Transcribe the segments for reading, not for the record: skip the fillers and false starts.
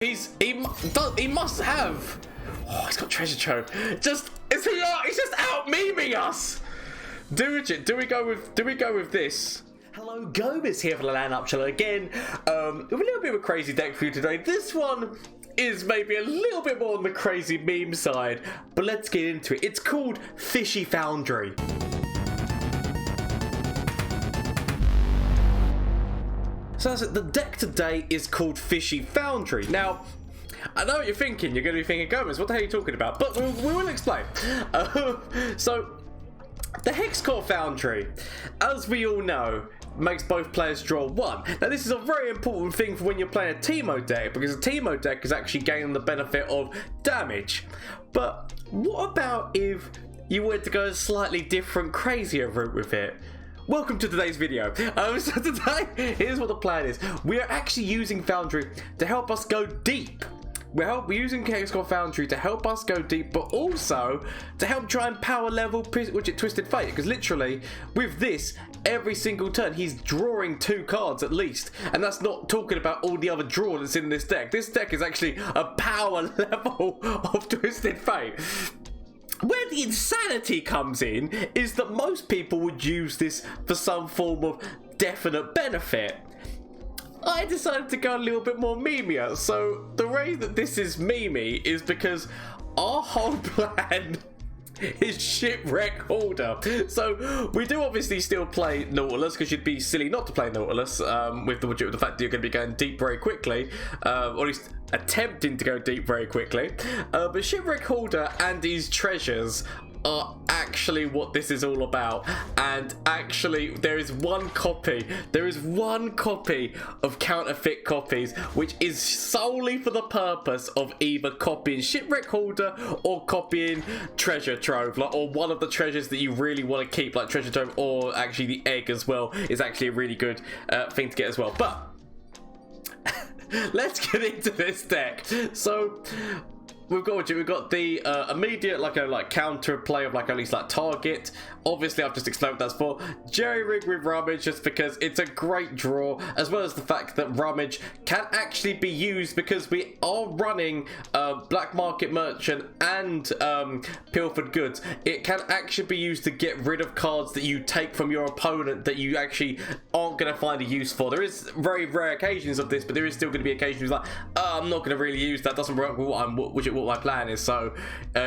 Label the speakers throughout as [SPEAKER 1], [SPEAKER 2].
[SPEAKER 1] He must have. Oh, he's got treasure trove. He's just out memeing us. Do we go with this? Hello, Gomez here for the LAN Channel again. With a little bit of a crazy deck for you today. This one is maybe a little bit more on the crazy meme side, but let's get into it. It's called Fishy Foundry. So that's it. The deck today is called Fishy Foundry. Now, I know what you're thinking. You're going to be thinking, Gomez, what the hell are you talking about? But we will explain. So, the Hexcore Foundry, as we all know, makes both players draw one. Now, this is a very important thing for when you're playing a Teemo deck, because a Teemo deck is actually gaining the benefit of damage. But what about if you were to go a slightly different, crazier route with it? Welcome to today's video. So today, here's what the plan is. We are actually using Foundry to help us go deep. We're using Hexcore Foundry to help us go deep, but also to help try and power level Twisted Fate. Because literally, with this, every single turn, he's drawing 2 cards at least. And that's not talking about all the other draw that's in this deck. This deck is actually a power level of Twisted Fate. Where the insanity comes in is that most people would use this for some form of definite benefit. I decided to go a little bit more memeier. So the way that this is memey is because our whole plan is Shipwreck Order. So we do obviously still play Nautilus, because you'd be silly not to play Nautilus with the fact that you're going to be going deep very quickly, or at least attempting to go deep very quickly. But Shipwreck Hoarder and his treasures are actually what this is all about. And actually, there is one copy of counterfeit copies, which is solely for the purpose of either copying Shipwreck Hoarder or copying Treasure Trove, or one of the treasures that you really want to keep, like Treasure Trove, or actually the egg as well is actually a really good thing to get as well. But let's get into this deck. So we've got the immediate counter play of at least target. Obviously, I've just explained what that's for. Jerry Rig with Rummage, just because it's a great draw, as well as the fact that Rummage can actually be used because we are running Black Market Merchant and Pilfered Goods. It can actually be used to get rid of cards that you take from your opponent that you actually aren't going to find a use for. There is very rare occasions of this, but there is still going to be occasions like, oh, I'm not going to really use that. Doesn't work with what my plan is. So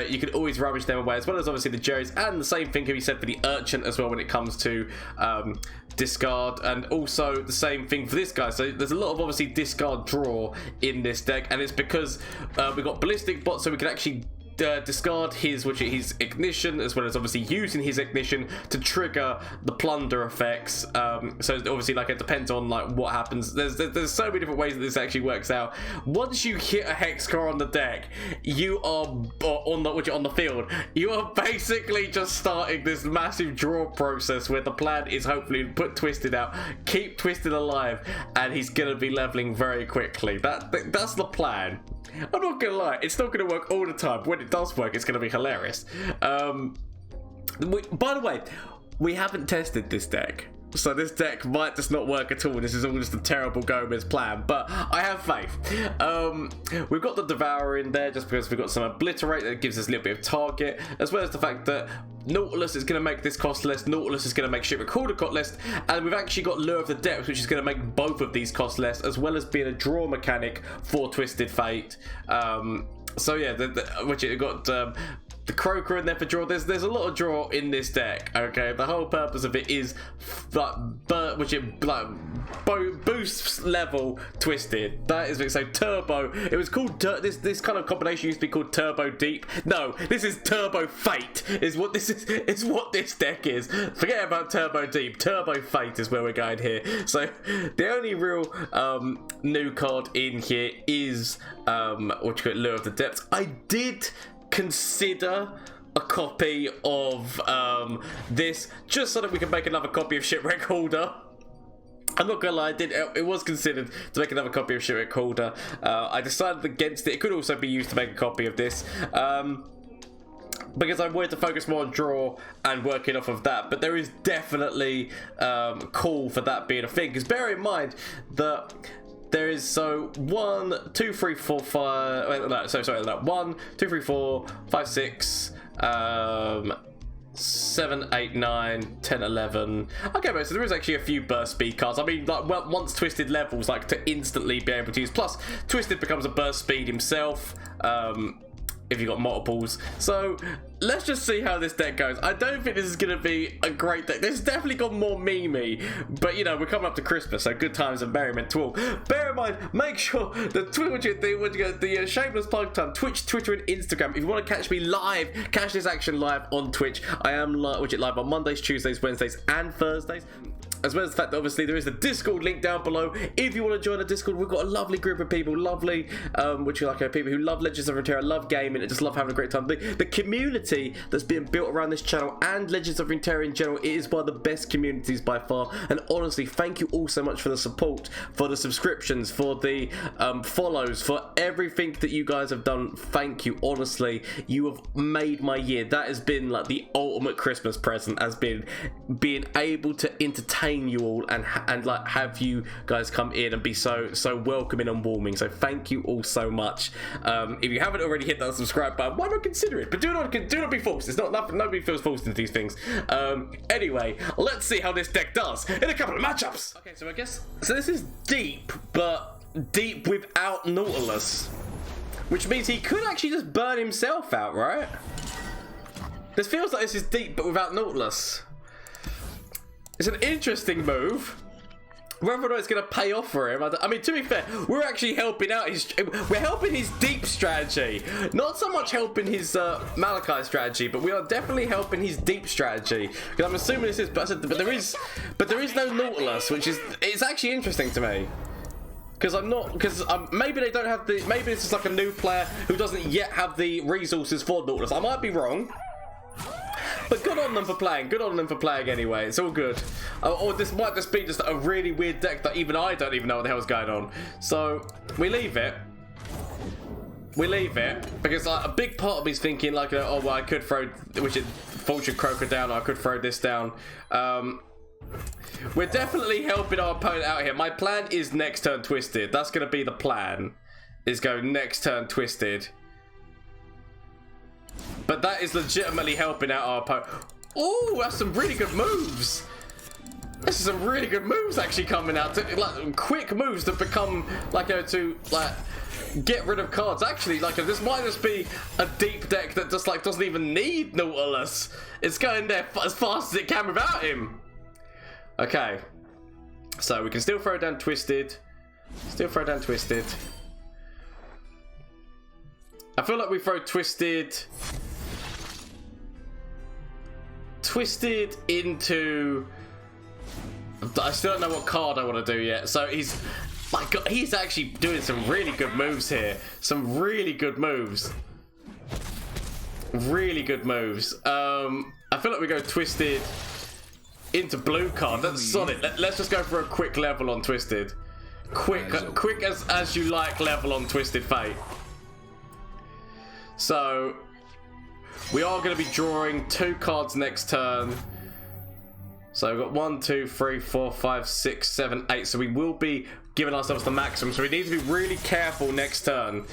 [SPEAKER 1] you can always Rummage them away, as well as obviously the Jerrys, and the same thing can be said for the Urchin as well when it comes to discard, and also the same thing for this guy. So there's a lot of obviously discard draw in this deck, and it's because we've got Ballistic Bot, so we can actually discard his ignition, as well as obviously using his ignition to trigger the plunder effects. So obviously it depends on what happens. There's so many different ways that this actually works out. Once you hit a Hexcore on the deck, you are on the field, you are basically just starting this massive draw process where the plan is hopefully put Twisted out, keep Twisted alive, and he's gonna be leveling very quickly. That's the plan. I'm not gonna lie, it's not gonna work all the time. When it does work, it's gonna be hilarious. By the way, we haven't tested this deck, so this deck might just not work at all. This is all just a terrible Gomez plan, but I have faith. We've got the Devourer in there just because we've got some Obliterate that gives us a little bit of target, as well as the fact that Nautilus is going to make this cost less, Nautilus is going to make Shipwreck Hoarder cost less, and we've actually got Lure of the Depths, which is going to make both of these cost less, as well as being a draw mechanic for Twisted Fate. So yeah, which it got the Croaker in there for draw. There's a lot of draw in this deck. Okay, the whole purpose of it is boosts level Twisted. That is it. So Turbo. It was called this kind of combination used to be called Turbo Deep. No, this is Turbo Fate. Is what this is. It's what this deck is. Forget about Turbo Deep. Turbo Fate is where we're going here. So the only real new card in here is Lure of the Depths. I did consider a copy of this, just so that we can make another copy of Shipwreck Hoarder. I'm not gonna lie, it was considered to make another copy of Shipwreck Hoarder. I decided against it. It could also be used to make a copy of this, because I wanted to focus more on draw and working off of that. But there is definitely call for that being a thing, because bear in mind that there is, so 1, 2, 3, 4, 5. Wait, no, sorry, 1, 2, 3, 4, 5, 6, 7, 8, 9, 10, 11. Okay, but so there is actually a few burst speed cards. I mean, like, well, once Twisted levels, like, to instantly be able to use. Plus, Twisted becomes a burst speed himself. If you've got multiples. So let's just see how this deck goes. I don't think this is going to be a great deck. This has definitely got more memey, but you know, we're coming up to Christmas, so good times and merriment to all. Bear in mind, make sure the the shameless plug time, Twitch, Twitter, and Instagram. If you want to catch me live, catch this action live on Twitch. I am live on Mondays, Tuesdays, Wednesdays, and Thursdays. As well as the fact that obviously there is a Discord link down below. If you want to join the Discord, we've got a lovely group of people, people who love Legends of Runeterra, love gaming, and just love having a great time. The community that's being built around this channel and Legends of Runeterra in general, it is one of the best communities by far. And honestly, thank you all so much for the support, for the subscriptions, for the follows, for everything that you guys have done. Thank you, honestly. You have made my year. That has been like the ultimate Christmas present, has been being able to entertain you all and like have you guys come in and be so welcoming and warming. So thank you all so much. If you haven't already hit that subscribe button, why not consider it? But do not be forced. It's not nothing. Nobody feels forced into these things. Anyway, let's see how this deck does in a couple of matchups. Okay, so I guess this is deep, but deep without Nautilus, which means he could actually just burn himself out, right? This feels like this is deep, but without Nautilus. It's an interesting move. Whether or not it's going to pay off for him, I mean, to be fair, we're actually helping out we're helping his deep strategy. Not so much helping his Maokai strategy, but we are definitely helping his deep strategy. Because I'm assuming this is, but there is no Nautilus, which is, it's actually interesting to me. Because maybe they don't have the, maybe this is like a new player who doesn't yet have the resources for Nautilus. I might be wrong. But good on them for playing. Good on them for playing anyway. It's all good. Or this might just be just a really weird deck that even I don't even know what the hell's going on. So we leave it. We leave it because like, a big part of me is thinking like, oh well, I could throw Fortune Croaker down. Or I could throw this down. We're definitely helping our opponent out here. My plan is next turn Twisted. That's gonna be the plan. Is go next turn Twisted. But that is legitimately helping out our opponent. Oh, that's some really good moves. This is some really good moves actually coming out. Like quick moves that become like to like get rid of cards. Actually, like this might just be a deep deck that just like doesn't even need Nautilus. It's going there as fast as it can without him. Okay, so we can still throw down Twisted. Still throw down Twisted. I feel like we throw Twisted into... I still don't know what card I want to do yet. So he's... My God, he's actually doing some really good moves here. Some really good moves. Really good moves. I feel like we go Twisted into blue card. That's solid. Let's just go for a quick level on Twisted. Quick as you like level on Twisted Fate. So, we are going to be drawing 2 cards next turn. So, we've got 1, 2, 3, 4, 5, 6, 7, 8. So, we will be giving ourselves the maximum. So, we need to be really careful next turn.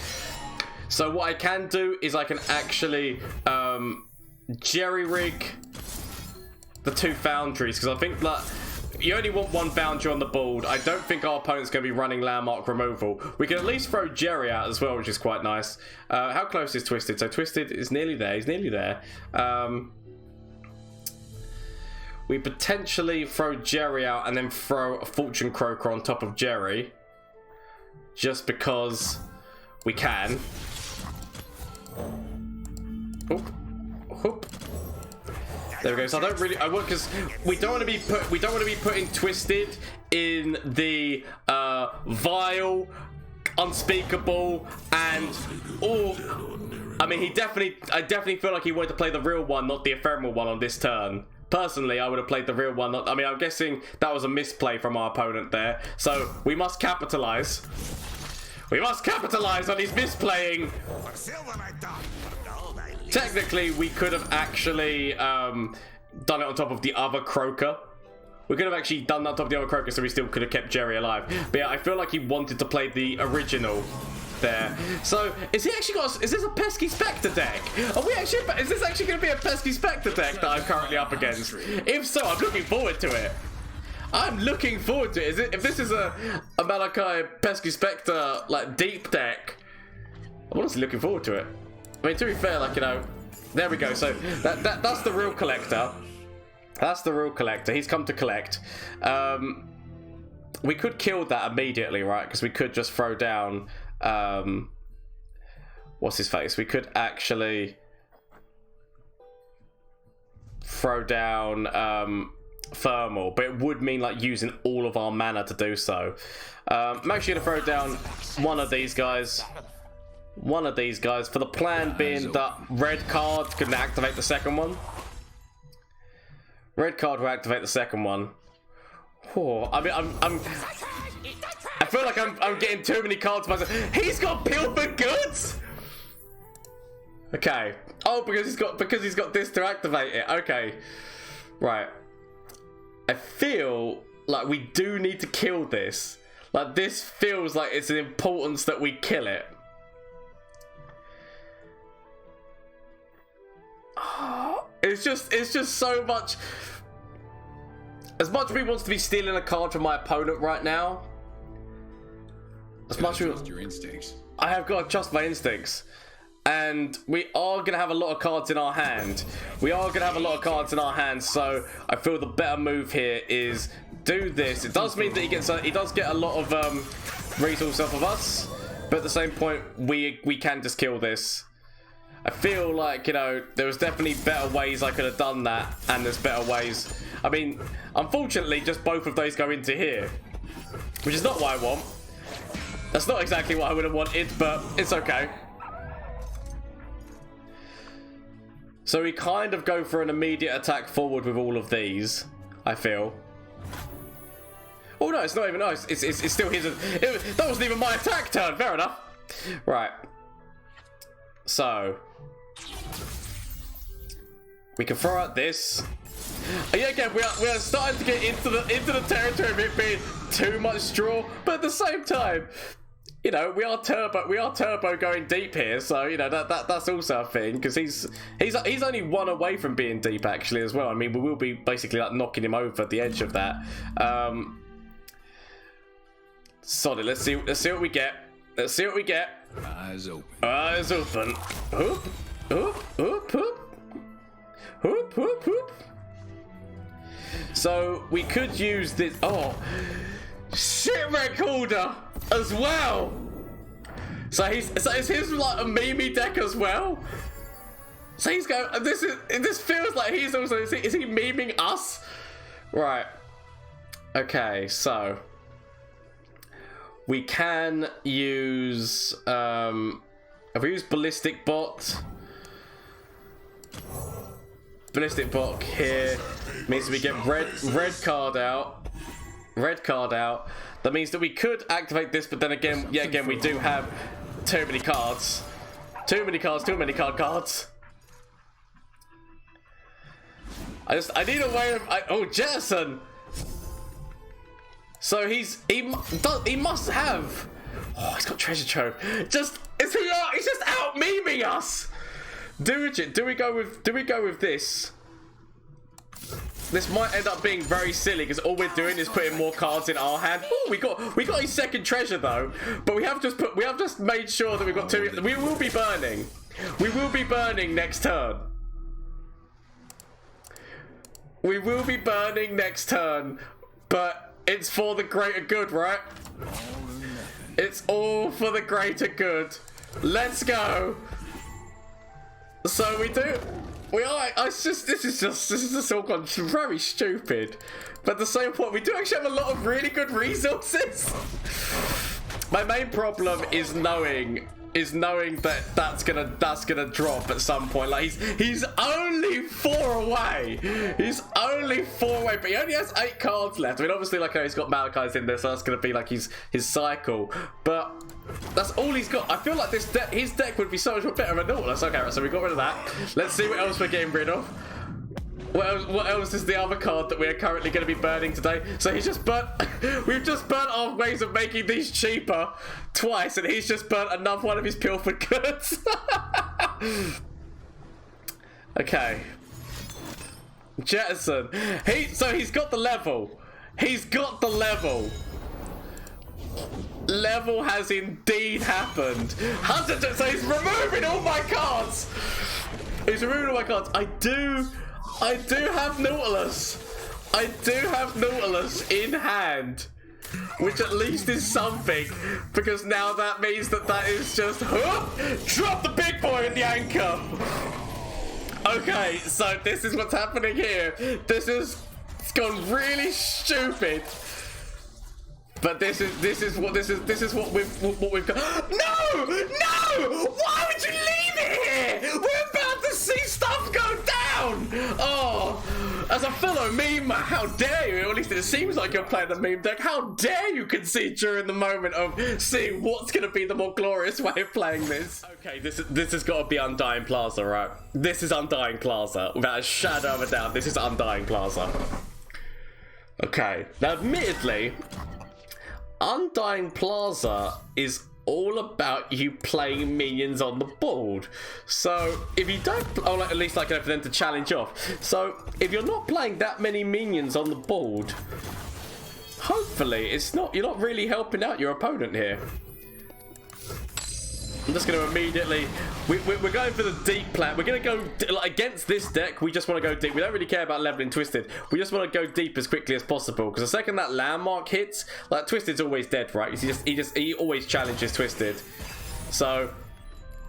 [SPEAKER 1] So, what I can do is I can actually jerry-rig the 2 foundries. Because I think that you only want 1 foundry on the board. I don't think our opponent's going to be running landmark removal. We can at least throw Jerry out as well, which is quite nice. How close is Twisted? So Twisted is nearly there. He's nearly there. We potentially throw Jerry out and then throw a Fortune Croaker on top of Jerry. Just because we can. Oop. Oop. There we go. So I don't really, because we don't want to be putting Twisted in the vile, unspeakable, and I mean, I definitely feel like he wanted to play the real one, not the ephemeral one on this turn. Personally, I would have played the real one. I mean, I'm guessing that was a misplay from our opponent there. So we must capitalize. We must capitalize on his misplaying. Technically, we could have actually done it on top of the other Croaker. We could have actually done that on top of the other Crocus, so we still could have kept Jerry alive. But yeah, I feel like he wanted to play the original there. So, is he actually got? Is this a Pesky Spectre deck? Are we actually? Is this actually going to be a Pesky Spectre deck that I'm currently up against? If so, I'm looking forward to it. I'm looking forward to it. If this is a Maokai Pesky Spectre like deep deck, I'm honestly looking forward to it. I mean, to be fair, like, you know, there we go. So that's the real collector. That's the real collector. He's come to collect. We could kill that immediately, right? Because we could just throw down. What's his face? We could actually throw down thermal, but it would mean like using all of our mana to do so. I'm actually gonna throw down one of these guys. One of these guys, for the plan being that red card can activate the second one. Red card will activate the second one. Oh, I mean, I feel like I'm getting too many cards myself. He's got Pilfer Goods. Okay. Oh, because he's got this to activate it. Okay. Right. I feel like we do need to kill this. Like, this feels like it's an importance that we kill it. It's just so much. As much as we wants to be stealing a card from my opponent right now, as much as your instincts, I have got to trust my instincts, and we are gonna have a lot of cards in our hand. So I feel the better move here is do this. It does mean that he does get a lot of resource off of us, but at the same point we can just kill this. I feel like, you know, there was definitely better ways I could have done that, and there's better ways. I mean, unfortunately, just both of those go into here, which is not what I want. That's not exactly what I would have wanted, but it's okay. So we kind of go for an immediate attack forward with all of these, I feel. Oh no, it's not even nice. It's still his. That wasn't even my attack turn. Fair enough. Right. So we can throw out this. Yeah, again, we are starting to get into the territory of it being too much straw, but at the same time, you know, we are turbo going deep here, so you know that's also a thing, because he's only one away from being deep actually as well. I mean, we will be basically like knocking him over the edge of that. Solid. Let's see what we get. Let's see what we get.
[SPEAKER 2] Eyes open.
[SPEAKER 1] Eyes open. Hoop, hoop, hoop, hoop. Hoop, hoop, hoop. So we could use this. Oh, shipwreck holder as well. So is his like a Mimi deck as well. So he's going. This feels like he's also. Is he memeing us? Right. Okay. So we can use. If we use ballistic bot. Ballistic bot here means we get red card out. Red card out. That means that we could activate this, but then again, yeah, again, we do have too many cards. Too many cards. I need a way of. Oh, Jettison. So he must have. Oh, he's got treasure trove. He's just out memeing us. Do we go with this? This might end up being very silly because all we're doing is putting more cards in our hand. Ooh, we got his second treasure though, but we have just made sure that we've got two. We will be burning. We will be burning next turn. We will be burning next turn, but it's for the greater good, right? It's all for the greater good. Let's go. So we do. We are. This is just all gone very stupid. But at the same point, we do actually have a lot of really good resources. My main problem is knowing that that's gonna drop at some point. Like he's only 4 away. He's only 4 away, but he only has 8 cards left. I mean, obviously, like he's got Maokai's in there, so that's gonna be like his cycle. But that's all he's got. I feel like his deck would be so much better than Nautilus. Okay, right, so we got rid of that. Let's see what else we're getting rid of. What else is the other card that we are currently going to be burning today? So he's just burnt... We've just burnt our ways of making these cheaper twice, and he's just burnt another one of his pilfered goods. Okay. Jettison. So he's got the level. He's got the level. Level has indeed happened. Hunter, so he's removing all my cards. He's removing all my cards. I do have Nautilus. I do have Nautilus in hand, which at least is something, because now that means that is just drop the big boy at the anchor. Okay, so this is what's happening here. It's gone really stupid. But this is what we've got. No! Why would you leave it here? We're about to see stuff go down. Oh, as a fellow meme, how dare you? Or at least it seems like you're playing the meme deck. How dare you concede during the moment of seeing what's going to be the more glorious way of playing this? Okay, this has got to be Undying Plaza, right? This is Undying Plaza, without a shadow of a doubt. This is Undying Plaza. Okay, now admittedly, Undying Plaza is all about you playing minions on the board. So if you don't, or at least like for them to challenge off. So if you're not playing that many minions on the board, hopefully you're not really helping out your opponent here. I'm just going to immediately... We're going for the deep plan. We're going to go... Like, against this deck, we just want to go deep. We don't really care about leveling Twisted. We just want to go deep as quickly as possible. Because the second that landmark hits... Like, Twisted's always dead, right? He always challenges Twisted. So,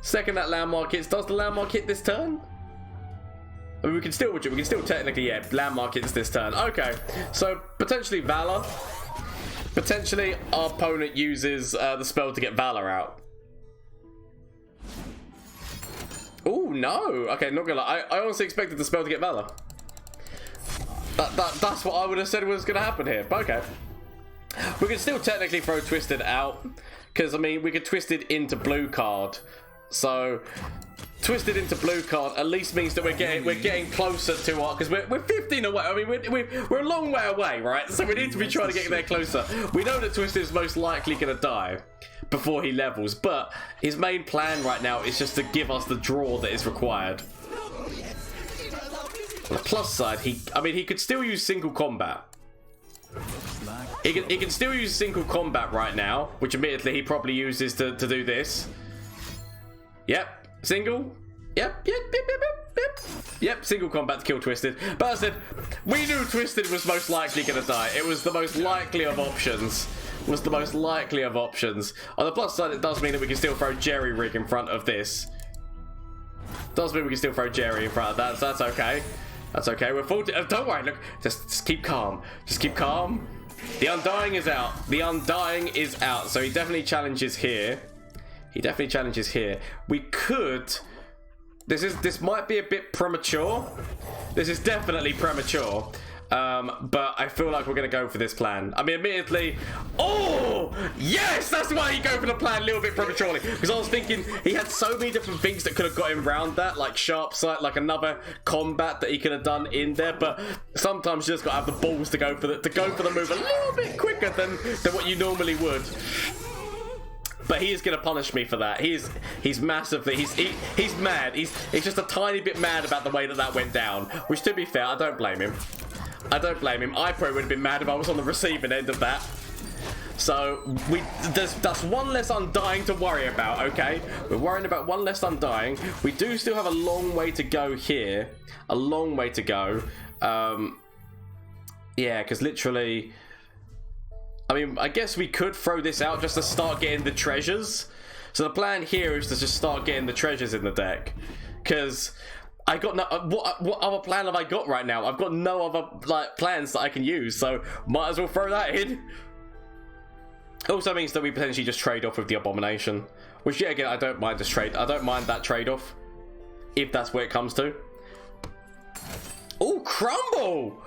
[SPEAKER 1] second that landmark hits... Does the landmark hit this turn? I mean, we can still technically... Yeah, landmark hits this turn. Okay. So, potentially Valor. Potentially, our opponent uses the spell to get Valor out. Oh no! Okay, not gonna lie. I honestly expected the spell to get Valor. That's what I would have said was gonna happen here. But okay, we can still technically throw Twisted out, because I mean we could Twisted into blue card. So Twisted into blue card at least means that we're getting closer to our, because we're 15 away. I mean we're a long way away, right? So we need to be trying to get there closer. We know that Twisted is most likely gonna die before he levels, but his main plan right now is just to give us the draw that is required. On the plus side, he could still use single combat. He can still use single combat right now, which admittedly he probably uses to do this. Yep, single. Yep, single combat to kill Twisted. But as I said, we knew Twisted was most likely going to die. It was the most likely of options. On the plus side, it does mean that we can still throw Jerry Rig in front of this. Does mean we can still throw Jerry in front of that. So that's okay. That's okay. We're full. Don't worry. Look, just keep calm. Just keep calm. The Undying is out. So he definitely challenges here. We could. This might be a bit premature. This is definitely premature. But I feel like we're going to go for this plan. I mean, admittedly... Oh! Yes! That's why you go for the plan a little bit prematurely. Because I was thinking he had so many different things that could have got him around that. Like Sharp Sight, like another combat that he could have done in there. But sometimes you just got to have the balls to go for the move a little bit quicker than what you normally would. But he is going to punish me for that. He's massively... He's mad. He's just a tiny bit mad about the way that went down. Which, to be fair, I don't blame him. I probably would have been mad if I was on the receiving end of that. So, that's one less Undying to worry about, okay? We're worrying about one less Undying. We do still have a long way to go here. A long way to go. Yeah, because literally... I mean, I guess we could throw this out just to start getting the treasures. So the plan here is to just start getting the treasures in the deck. Because... I got no... What other plan have I got right now? I've got no other plans that I can use, so might as well throw that in. Also means that we potentially just trade off with the Abomination, which yet again I don't mind that trade-off, if that's where it comes to. Oh, Crumble!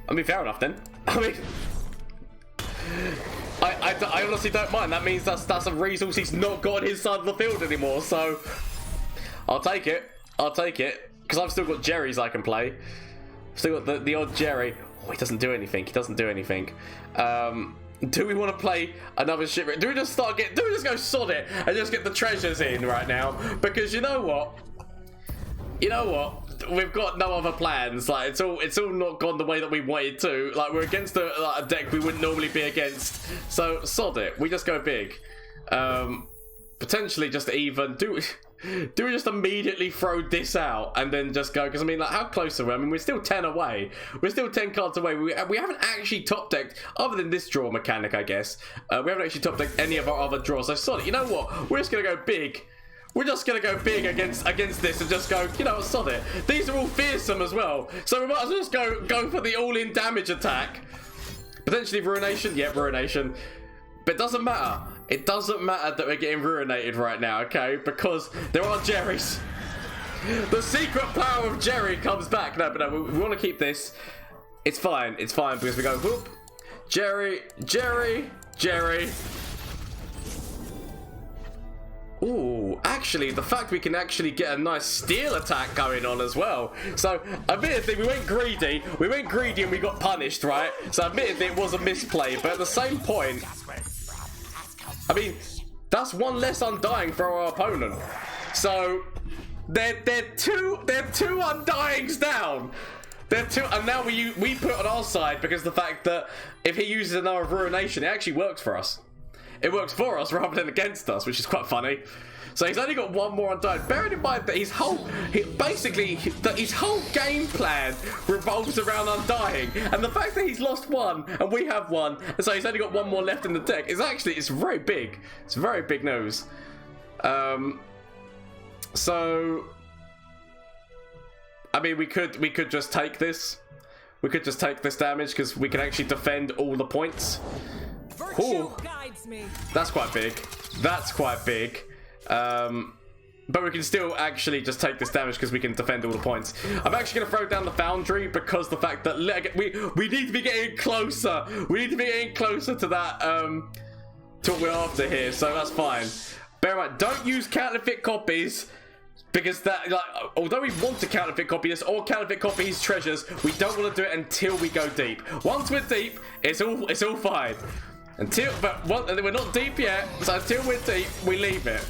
[SPEAKER 1] I mean, fair enough then. I mean, I honestly don't mind. That means that's a resource he's not got on his side of the field anymore. So I'll take it. because I've still got Jerry's I can play. Still got the odd Jerry. Oh, he doesn't do anything. He doesn't do anything. Do we want to play another ship? Do we just go sod it and just get the treasures in right now? Because you know what? We've got no other plans. Like it's all not gone the way that we wanted to. Like we're against a deck we wouldn't normally be against. So sod it. We just go big. Potentially just even do we just immediately throw this out and then just go? Because I mean, like, how close are we? I mean, we're still 10 away. We're still 10 cards away. We haven't actually top decked, other than this draw mechanic, I guess. We haven't actually top decked any of our other draws. So sod it. You know what? We're just gonna go big. We're just gonna go big against this and just go. You know, sod it. These are all fearsome as well. So we might as well just go for the all-in damage attack. Potentially Ruination. Yeah, Ruination. But it doesn't matter. It doesn't matter that we're getting ruinated right now, okay? Because there are Jerrys. The secret power of Jerry comes back. No, but no, we want to keep this. It's fine. It's fine because we go, whoop. Jerry. Ooh, actually, the fact we can actually get a nice steal attack going on as well. So, admittedly, we went greedy and we got punished, right? So, admittedly, it was a misplay, but at the same point, I mean, that's one less Undying for our opponent. So, they're two Undyings down. They're two, and now we put on our side because the fact that if he uses another Ruination, it actually works for us. It works for us rather than against us, which is quite funny. So he's only got one more Undying. Bearing in mind that his whole game plan revolves around Undying, and the fact that he's lost one and we have one, and so he's only got one more left in the deck, it's very big. It's very big news. So I mean, we could just take this. We could just take this damage because we can actually defend all the points. Ooh, that's quite big. That's quite big. But we can still actually just take this damage because we can defend all the points. I'm actually going to throw down the Foundry because the fact that we need to be getting closer. We need to be getting closer to that, to what we're after here. So that's fine. Bear in mind, don't use counterfeit copies. Because that, like, although we want to counterfeit copy this or counterfeit copy his treasures, we don't want to do it until we go deep. Once we're deep, it's all fine. But we're not deep yet, so until we're deep, we leave it.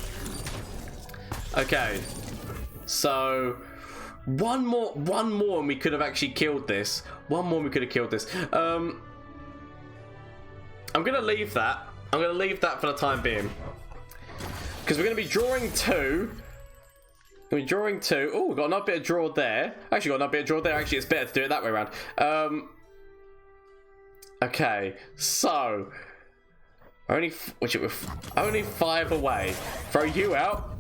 [SPEAKER 1] Okay, so one more, and we could have actually killed this. One more, and we could have killed this. I'm gonna leave that. I'm gonna leave that for the time being, because we're gonna be drawing two. We're drawing two. Oh, we've got another bit of draw there. Actually, got another bit of draw there. Actually, it's better to do it that way around. Okay, so only 5 away. Throw you out.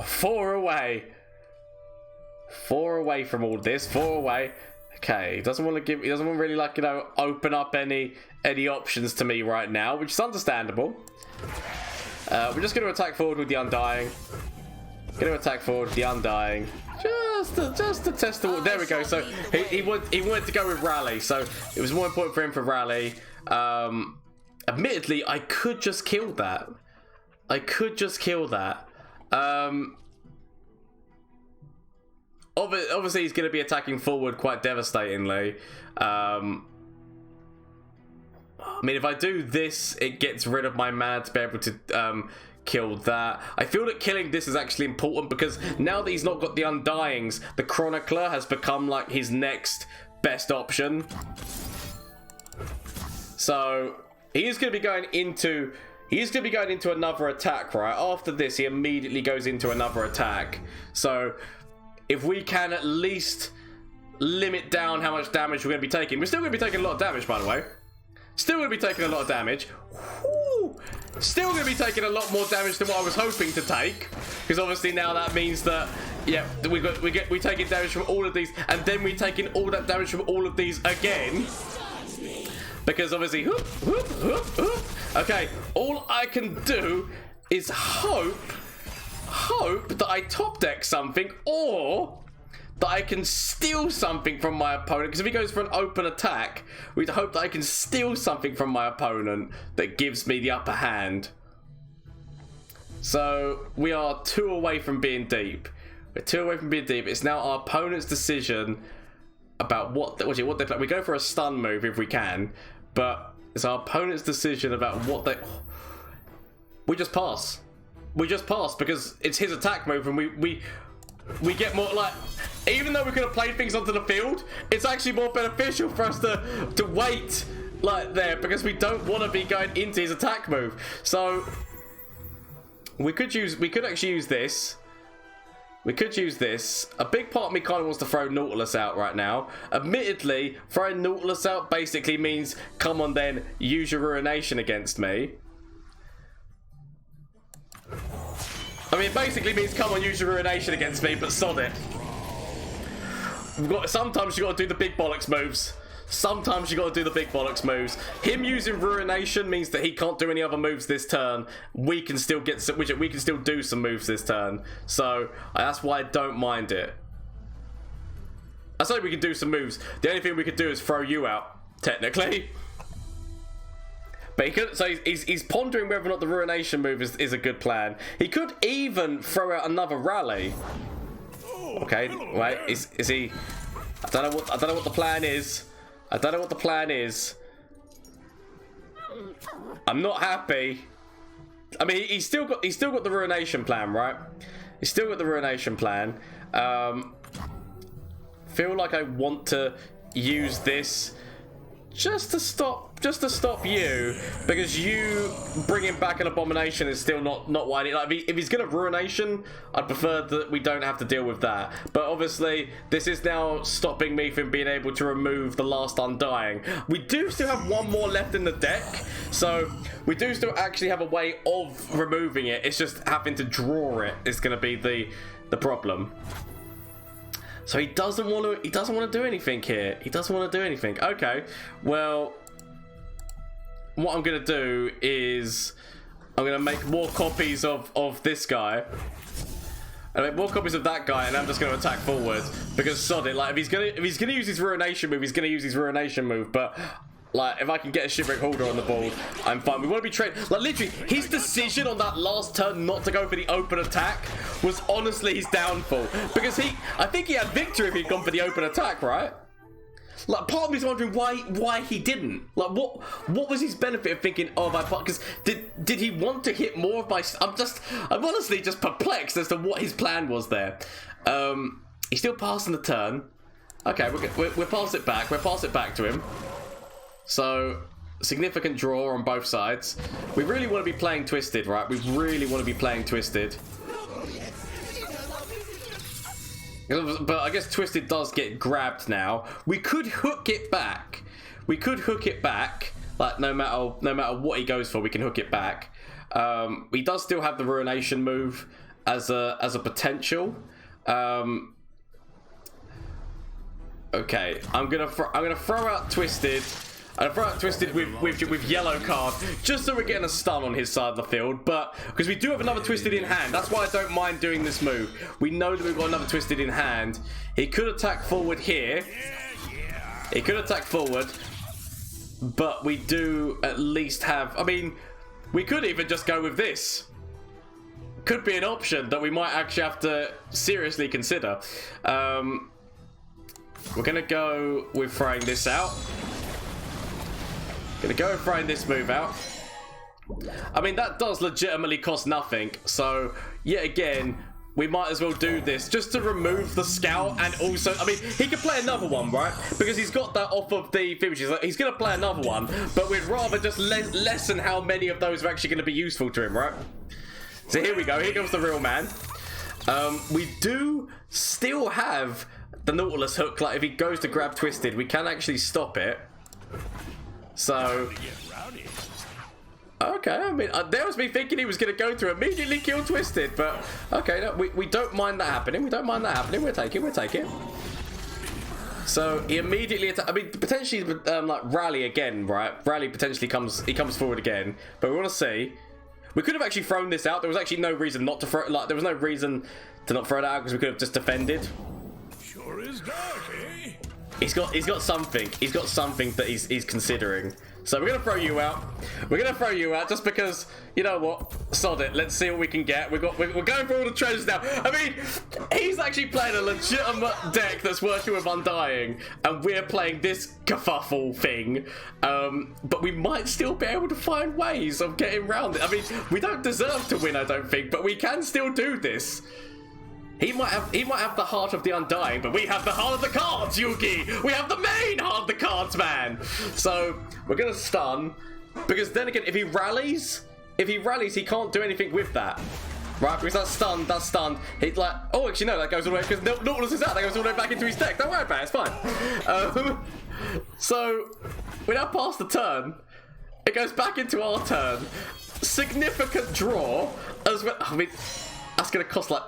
[SPEAKER 1] 4 away. 4 away from all this. 4 away. Okay, he doesn't want to really, like, you know, open up any options to me right now, which is understandable. We're just going to attack forward with the Undying. Going to attack forward with the Undying. Just to test the wall. There we go. So he wanted to go with Rally. So it was more important for him for Rally. Admittedly, I could just kill that. Obviously, he's going to be attacking forward quite devastatingly. I mean, if I do this, it gets rid of my mana to be able to kill that. I feel that killing this is actually important because now that he's not got the Undyings, the Chronicler has become like his next best option. So he is going to be going into another attack, right? After this, he immediately goes into another attack. So if we can at least limit down how much damage we're going to be taking. We're still going to be taking a lot of damage, by the way. Still going to be taking a lot of damage. Woo! Still going to be taking a lot more damage than what I was hoping to take, because obviously now that means that, yeah, we taking damage from all of these, and then we taking all that damage from all of these again, because obviously, whoop, whoop, whoop, whoop. Okay, all I can do is hope that I top deck something, or that I can steal something from my opponent, because if he goes for an open attack, we'd hope that I can steal something from my opponent that gives me the upper hand. So we are 2 away from being deep. We're 2 away from being deep. It's now our opponent's decision about what they play. We go for a stun move if we can, but it's our opponent's decision about what they... We just pass. We just pass because it's his attack move, and we get more, like, even though we could have played things onto the field, it's actually more beneficial for us to wait like there, because we don't want to be going into his attack move. So we could actually use this. We could use this. A big part of me kind of wants to throw Nautilus out right now. Admittedly, throwing Nautilus out basically means, come on then, use your Ruination against me. I mean, it basically means, come on, use your Ruination against me, but sod it. Sometimes you got to do the big bollocks moves. Sometimes you got to do the big bollocks moves. Him using Ruination means that he can't do any other moves this turn. We can still get some, we can still do some moves this turn. So that's why I don't mind it. I say we can do some moves. The only thing we could do is throw you out, technically. But he could, so he's pondering whether or not the Ruination move is a good plan. He could even throw out another rally. Okay, right? Is he? I don't know what the plan is. I don't know what the plan is. I'm not happy. I mean, he's still got the Ruination plan, right? He's still got the Ruination plan. Feel like I want to use this just to stop you, because you bringing back an Abomination is still not what I need. Like, if he's gonna Ruination, I'd prefer that we don't have to deal with that. But obviously, this is now stopping me from being able to remove the last Undying. We do still have one more left in the deck, so we do still actually have a way of removing it. It's just having to draw it is gonna be the problem. So he doesn't want to do anything here. He doesn't want to do anything. Okay, well, what I'm going to do is I'm going to make more copies of this guy. I make more copies of that guy, and I'm just going to attack forward, because sod it. Like, if he's gonna use his Ruination move, he's going to use his Ruination move. But like, if I can get a Shivering Halder on the board, I'm fine. We want to be trained. Like, literally, his decision on that last turn not to go for the open attack was honestly his downfall. Because I think he had victory if he'd gone for the open attack, right? Like, part of me's wondering why he didn't. Like, what was his benefit of thinking, oh, my part? Because did he want to hit more of my? I'm honestly just perplexed as to what his plan was there. He's still passing the turn. Okay, we'll pass it back. We'll pass it back to him. So, significant draw on both sides. We really want to be playing Twisted, right? We really want to be playing Twisted. But I guess Twisted does get grabbed now. We could hook it back. We could hook it back. Like, no matter what he goes for, we can hook it back. He does still have the Ruination move as a potential. Okay, I'm gonna throw out Twisted. I'm gonna throw out Twisted with yellow card, just so we're getting a stun on his side of the field. But because we do have another Twisted in hand, that's why I don't mind doing this move. We know that we've got another Twisted in hand. He could attack forward here. He could attack forward, but we do at least have. I mean, we could even just go with this. Could be an option that we might actually have to seriously consider. We're gonna go with throwing this out. Gonna go and throwing this move out. I mean, that does legitimately cost nothing. So, yet again, we might as well do this just to remove the scout. And also, I mean, he could play another one, right? Because he's got that off of the finishes. Like, he's gonna play another one, but we'd rather just lessen how many of those are actually gonna be useful to him, right? So here we go. Here comes the real man. We do still have the Nautilus hook. Like, if he goes to grab Twisted, we can actually stop it. So, okay, I mean, there was me thinking he was going to go to immediately kill Twisted, but okay, no, we don't mind that happening. We don't mind that happening. We'll take it. So he immediately, I mean, potentially like rally again, right? Rally potentially comes forward again, but we want to see. We could have actually thrown this out. There was actually no reason not to throw. Like, there was no reason to not throw it out because we could have just defended.
[SPEAKER 2] Sure is dark, eh?
[SPEAKER 1] He's got something. He's got something that he's considering. So we're going to throw you out. We're going to throw you out just because, you know what? Sod it. Let's see what we can get. We're going for all the treasures now. I mean, he's actually playing a legitimate deck that's working with Undying, and we're playing this kerfuffle thing. But we might still be able to find ways of getting around it. I mean, we don't deserve to win, I don't think, but we can still do this. He might have the heart of the Undying, but we have the heart of the cards, Yugi! We have the main heart of the cards, man! So, we're gonna stun, because then again, if he rallies, he can't do anything with that. Right, because that's stunned. He's like, oh, actually no, that goes all the way, because Nautilus is out, that goes all the way back into his deck. Don't worry about it, it's fine. So, we now pass the turn. It goes back into our turn. Significant draw, as well. I mean, that's gonna cost like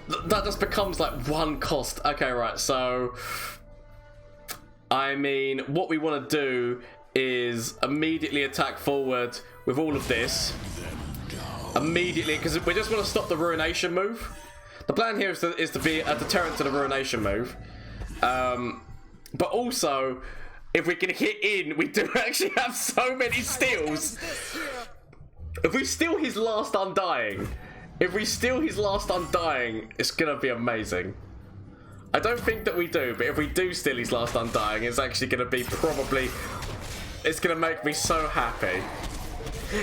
[SPEAKER 1] that just becomes like one cost. Okay, right, so I mean, what we want to do is immediately attack forward with all of this immediately, because we just want to stop the Ruination move. The plan here is to be a deterrent to the Ruination move, but also if we can hit in, we do actually have so many steals. If we steal his last Undying, it's gonna be amazing. I don't think that we do, but if we do steal his last Undying, it's actually gonna be it's gonna make me so happy.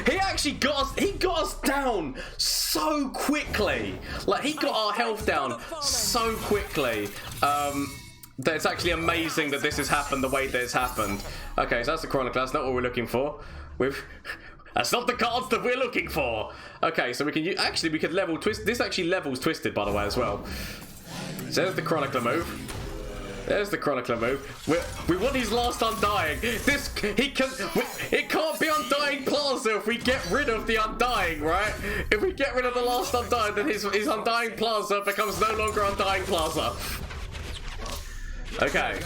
[SPEAKER 1] He actually got us down so quickly. Like, he got our health down so quickly. That it's actually amazing that this has happened the way that it's happened. Okay, so that's the Chronicle. That's not what we're looking for. That's not the cards that we're looking for. Okay, so we can actually we could level twist. This actually levels Twisted, by the way, as well. So there's the Chronicler move. There's the Chronicler move. We want his last Undying. It can't be Undying Plaza if we get rid of the Undying, right? If we get rid of the last Undying, then his Undying Plaza becomes no longer Undying Plaza. Okay,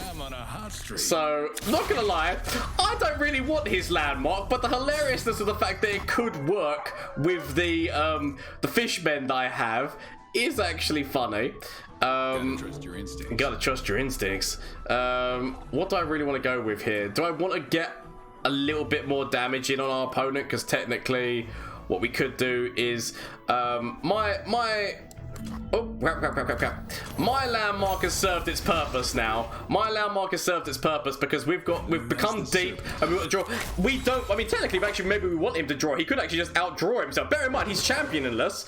[SPEAKER 1] so, not gonna lie, I don't really want his landmark, but the hilariousness of the fact that it could work with the fishmen that I have is actually funny. Gotta trust your instincts. What do I really want to go with here? Do I want to get a little bit more damage in on our opponent? Because technically, what we could do is, oh, crap. My landmark has served its purpose now. My landmark has served its purpose because we've become deep and we want to draw. We don't, I mean, technically, actually, maybe we want him to draw. He could actually just outdraw himself. Bear in mind, he's championless.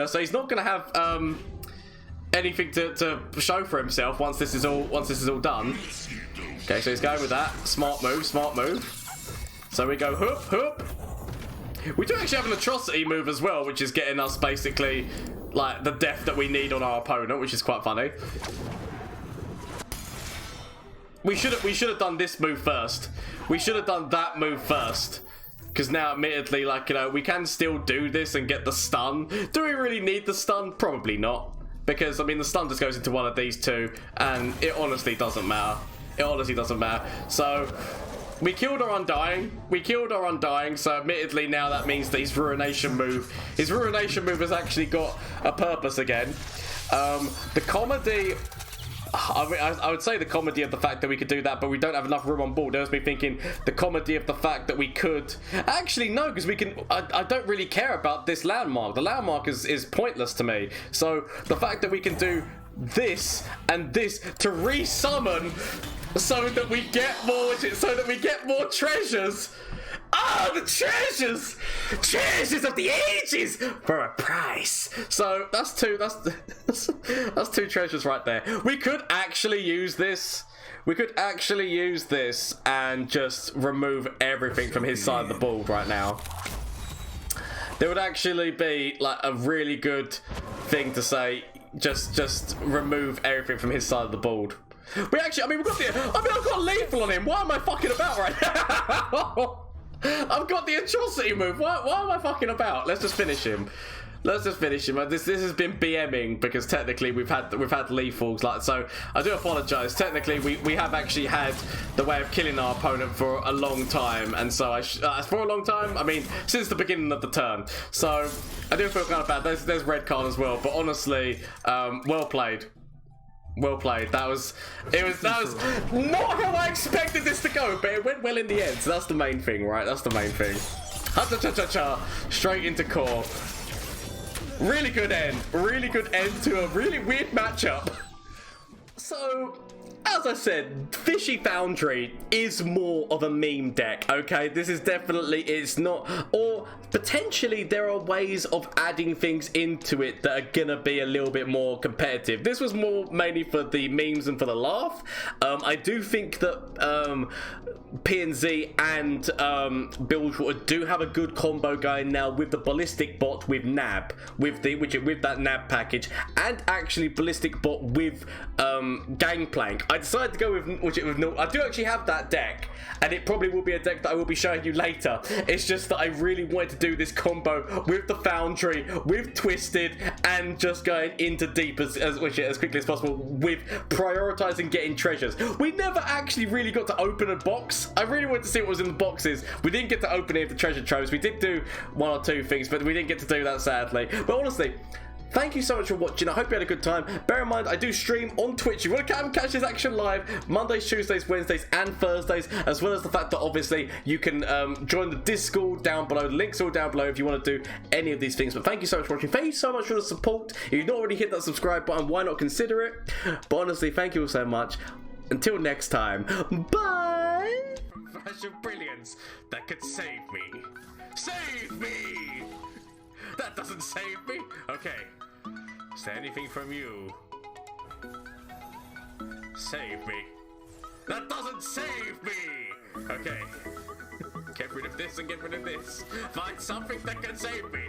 [SPEAKER 1] So he's not going to have anything to show for himself once this is all done. Okay, so he's going with that. Smart move. So we go hoop. We do actually have an atrocity move as well, which is getting us basically like the death that we need on our opponent, which is quite funny. We should have done this move first. We should have done that move first. Because now, admittedly, like, you know, we can still do this and get the stun. Do we really need the stun? Probably not. Because, I mean, the stun just goes into one of these two, and it honestly doesn't matter. So, we killed our Undying. So, admittedly, now that means that his Ruination move has actually got a purpose again. The comedy... I mean, I would say the comedy of the fact that we could do that, but we don't have enough room on board. There's me thinking the comedy of the fact that we could... Actually, no, because we can... I don't really care about this landmark. The landmark is pointless to me. So, the fact that we can do this and this to resummon so that we get more treasures. Oh, the treasures! Treasures of the ages for a price. So that's two treasures right there. We could actually use this. And just remove everything from his side of the board right now. There would actually be like a really good thing to say. Just remove everything from his side of the board. I've got lethal on him. What am I fucking about right now? I've got the atrocity move. What am I fucking about? Let's just finish him. This has been BMing because technically we've had lethals. Like, so I do apologise. Technically we have actually had the way of killing our opponent for a long time, and so for a long time, I mean since the beginning of the turn. So I do feel kind of bad. There's red card as well, but honestly, well played. Well played. That was not how I expected this to go, but it went well in the end. So that's the main thing, right? That's the main thing. Ha-cha-cha-cha-cha. Straight into core. Really good end. Really good end to a really weird matchup. So, as I said, Fishy Foundry is more of a meme deck, okay? This is definitely, it's not, or potentially there are ways of adding things into it that are gonna be a little bit more competitive. This was more mainly for the memes and for the laugh. I do think that P&Z and Bilgewater do have a good combo going now with the Ballistic Bot with Nab, with that Nab package, and actually Ballistic Bot with Gangplank. I decided to go with no. I do actually have that deck, and it probably will be a deck that I will be showing you later. It's just that I really wanted to do this combo with the Foundry, with Twisted, and just going into deep as quickly as possible with prioritizing getting treasures. We never actually really got to open a box. I really wanted to see what was in the boxes. We didn't get to open any of the treasure troves. We did do one or two things, but we didn't get to do that, sadly. But honestly, thank you so much for watching. I hope you had a good time. Bear in mind, I do stream on Twitch. You want to catch this action live Mondays, Tuesdays, Wednesdays, and Thursdays, as well as the fact that obviously you can join the Discord down below. The links are all down below if you want to do any of these things. But thank you so much for watching. Thank you so much for the support. If you've not already hit that subscribe button, why not consider it? But honestly, thank you all so much. Until next time, bye! Flash of brilliance that could save me. Save me! That doesn't save me. Okay. Is there anything from you? Save me. That doesn't save me! Okay. Get rid of this and get rid of this. Find something that can save me.